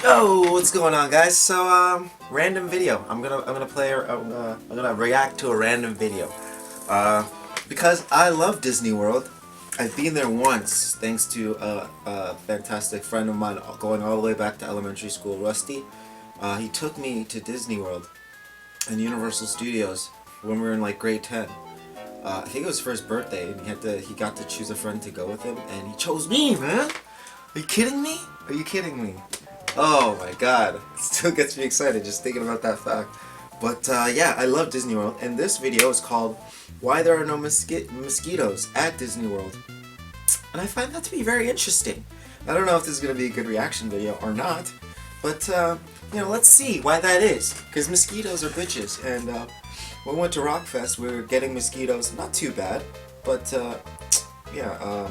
Oh, what's going on, guys? So, random video. I'm gonna play. I'm gonna react to a random video. Because I love Disney World. I've been there once, thanks to a fantastic friend of mine, going all the way back to elementary school, Rusty. He took me to Disney World and Universal Studios when we were in like grade 10. I think it was for his birthday, and he got to choose a friend to go with him, and he chose me, man. Are you kidding me? Are you kidding me? Oh my god, it still gets me excited just thinking about that fact. But yeah, I love Disney World, and this video is called Why There Are No Mosquitoes at Disney World. And I find that to be very interesting. I don't know if this is going to be a good reaction video or not, but let's see why that is. Because mosquitoes are bitches, and when we went to Rockfest, we were getting mosquitoes, not too bad, but yeah,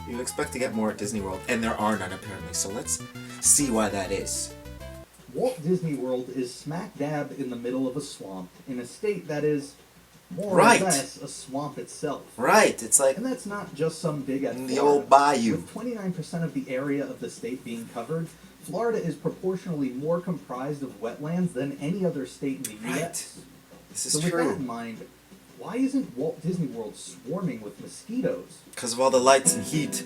you expect to get more at Disney World, and there are none apparently, so let's see why that is. Walt Disney World is smack dab in the middle of a swamp, in a state that is more Right. or less a swamp itself. Right, it's like And that's not just some big ass the old bayou. With 29% of the area of the state being covered, Florida is proportionally more comprised of wetlands than any other state in the Right. U.S. This is So with that true. in mind, why isn't Walt Disney World swarming with mosquitoes? Because of all the lights and heat.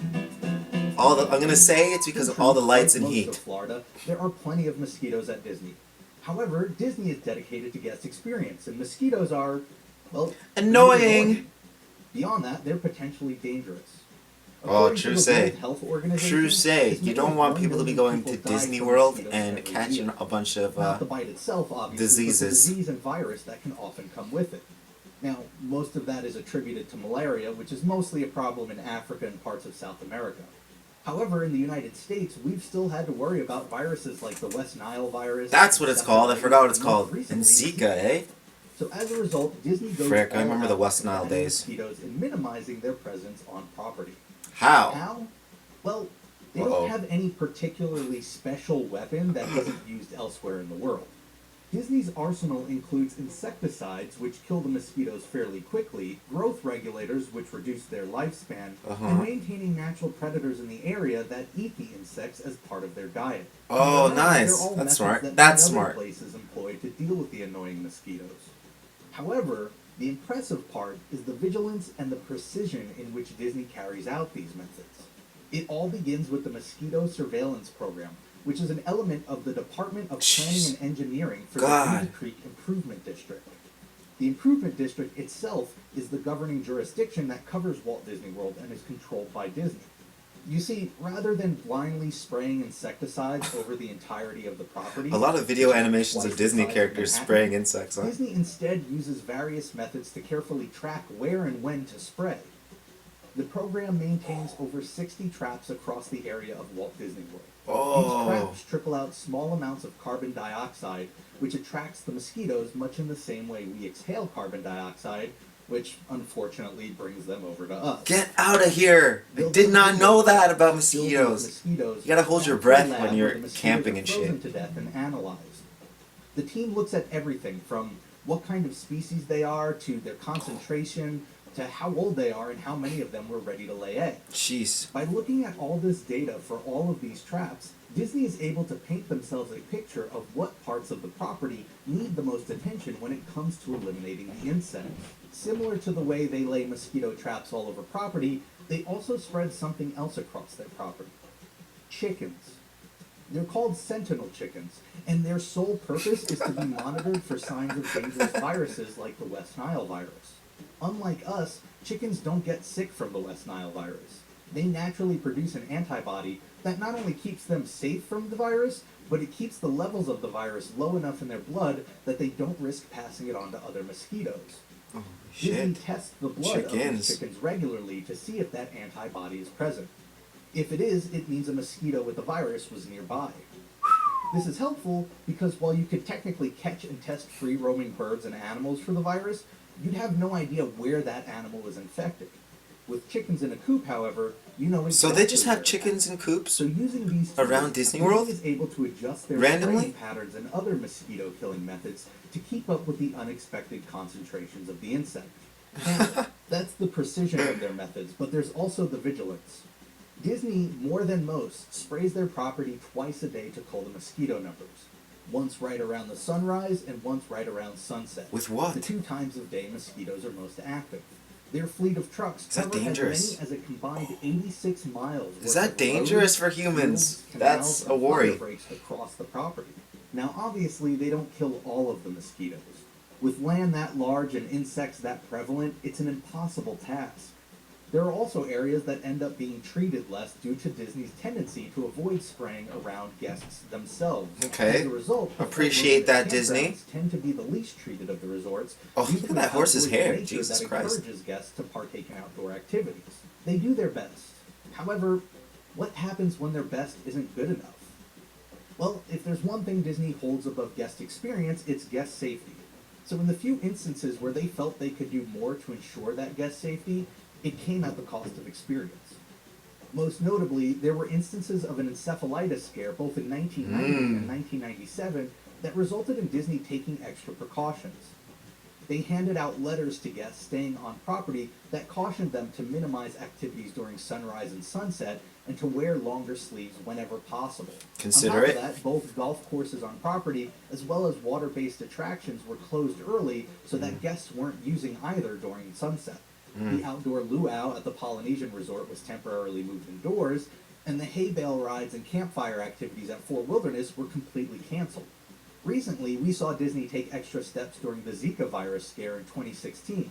I'm gonna say it's because of all the lights and Like most heat. of Florida, there are plenty of mosquitoes at Disney. However, Disney is dedicated to guest experience, and mosquitoes are, well, Annoying. Beyond that, they're potentially dangerous. Oh, According to true the say. World Health Organization, True say. as You many don't as want 1 people to be million going to people die Disney from World mosquitoes and every catching year. a bunch of Not the bite itself, obviously, diseases. but the disease and virus that can often come with it. Now, most of that is attributed to malaria, which is mostly a problem in Africa and parts of South America. However, in the United States, we've still had to worry about viruses like the West Nile virus. That's what it's called. I forgot what it's and most called. recently, And Zika, eh? So as a result, Disney goes Frick, I all remember the out West Nile combating days. mosquitoes and minimizing their presence on property. How? How? Well, they Uh-oh. don't have any particularly special weapon that isn't used elsewhere in the world. Disney's arsenal includes insecticides, which kill the mosquitoes fairly quickly, growth regulators, which reduce their lifespan, and maintaining natural predators in the area that eat the insects as part of their diet. Oh, They're nice. all That's methods smart. that That's many other smart. places employ to deal with the annoying mosquitoes. However, the impressive part is the vigilance and the precision in which Disney carries out these methods. It all begins with the Mosquito Surveillance Program, which is an element of the Department of Planning and Engineering for the God. Green Creek Improvement District. The Improvement District itself is the governing jurisdiction that covers Walt Disney World and is controlled by Disney. You see, rather than blindly spraying insecticides over the entirety of the property, A lot of video which is animations twice of the Disney size of characters Manhattan, spraying insects, huh? Disney instead uses various methods to carefully track where and when to spray. The program maintains over 60 traps across the area of Walt Disney World. Oh. These traps trickle out small amounts of carbon dioxide, which attracts the mosquitoes much in the same way we exhale carbon dioxide, which unfortunately brings them over to us. Get out of here! I did not know that about mosquitoes. You gotta hold your breath when you're camping and shit. To death and analyzed. The team looks at everything from what kind of species they are to their concentration to how old they are and how many of them were ready to lay eggs. Jeez. By looking at all this data for all of these traps, Disney is able to paint themselves a picture of what parts of the property need the most attention when it comes to eliminating the insects. Similar to the way they lay mosquito traps all over property, they also spread something else across their property. Chickens. They're called sentinel chickens, and their sole purpose is to be monitored for signs of dangerous viruses like the West Nile virus. Unlike us, chickens don't get sick from the West Nile virus. They naturally produce an antibody that not only keeps them safe from the virus, but it keeps the levels of the virus low enough in their blood that they don't risk passing it on to other mosquitoes. Holy Disney shit. tests the blood of Chickens. these chickens regularly to see if that antibody is present. If it is, it means a mosquito with the virus was nearby. This is helpful because while you could technically catch and test free-roaming birds and animals for the virus, you'd have no idea where that animal is infected. With chickens in a coop, however, you know exactly. So they just have where chickens in coops? So using these Around tools, Disney World? is able to adjust their Randomly? spraying patterns and other mosquito-killing methods to keep up with the unexpected concentrations of the insect. Now, that's the precision of their methods, but there's also the vigilance. Disney, more than most, sprays their property twice a day to call the mosquito numbers. Once right around the sunrise and once right around sunset. With what? The 2 times of day mosquitoes are most active. Their fleet of trucks Is that cover dangerous? as many as a combined 86 miles. Is that dangerous for humans? That's a worry. Breaks across the property. Now, obviously, they don't kill all of the mosquitoes. With land that large and insects that prevalent, it's an impossible task. There are also areas that end up being treated less due to Disney's tendency to avoid spraying around guests themselves. Okay. As a result, Appreciate that, campgrounds Disney. tend to be the least treated of the resorts. Oh, due look to at the that horse's outdoorsy hair. nature Jesus that Christ. encourages guests to partake in outdoor activities. They do their best. However, what happens when their best isn't good enough? Well, if there's one thing Disney holds above guest experience, it's guest safety. So in the few instances where they felt they could do more to ensure that guest safety, it came at the cost of experience. Most notably, there were instances of an encephalitis scare both in 1990 and 1997 that resulted in Disney taking extra precautions. They handed out letters to guests staying on property that cautioned them to minimize activities during sunrise and sunset and to wear longer sleeves whenever possible. Considerate. On top of that, both golf courses on property as well as water-based attractions were closed early so that guests weren't using either during sunset. The outdoor luau at the Polynesian Resort was temporarily moved indoors, and the hay bale rides and campfire activities at Fort Wilderness were completely canceled. Recently, we saw Disney take extra steps during the Zika virus scare in 2016.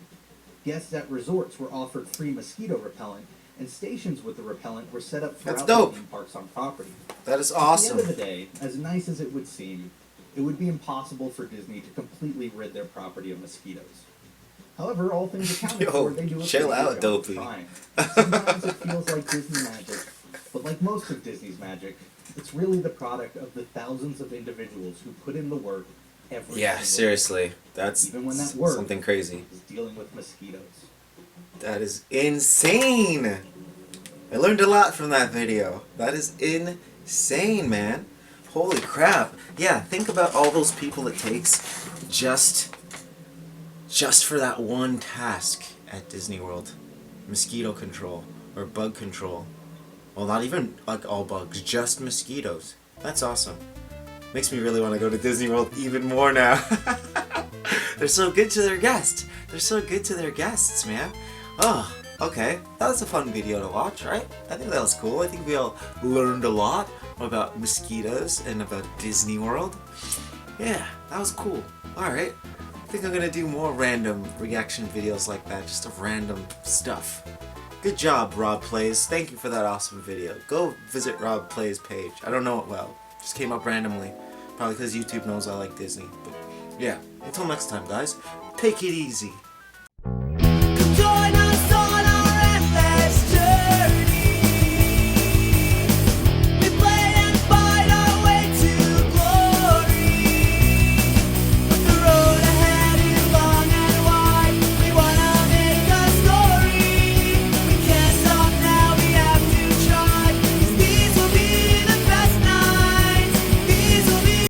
Guests at resorts were offered free mosquito repellent, and stations with the repellent were set up That's throughout the dope. theme parks on property. That is At awesome. the end of the day, as nice as it would seem, it would be impossible for Disney to completely rid their property of mosquitoes. However, all things accounted Yo, for, they do a chill pretty good out, job of Dopey. trying. Sometimes it feels like Disney magic, but like most of Disney's magic, it's really the product of the thousands of individuals who put in the work every Yeah, single seriously. That's Even when that work something crazy. day is dealing with mosquitoes. That is insane. I learned a lot from that video. That is insane, man. Holy crap. Yeah, think about all those people it takes just for that one task at Disney World. Mosquito control or bug control. Well, not even like all bugs, just mosquitoes. That's awesome. Makes me really want to go to Disney World even more now. They're so good to their guests. They're so good to their guests, man. Oh, okay. That was a fun video to watch, right? I think that was cool. I think we all learned a lot about mosquitoes and about Disney World. Yeah, that was cool. Alright. I think I'm gonna do more random reaction videos like that, just of random stuff. Good job, Rob Plays. Thank you for that awesome video. Go visit Rob Plays' page. I don't know it well. Just came up randomly. Probably because YouTube knows I like Disney. But yeah, until next time, guys. Take it easy.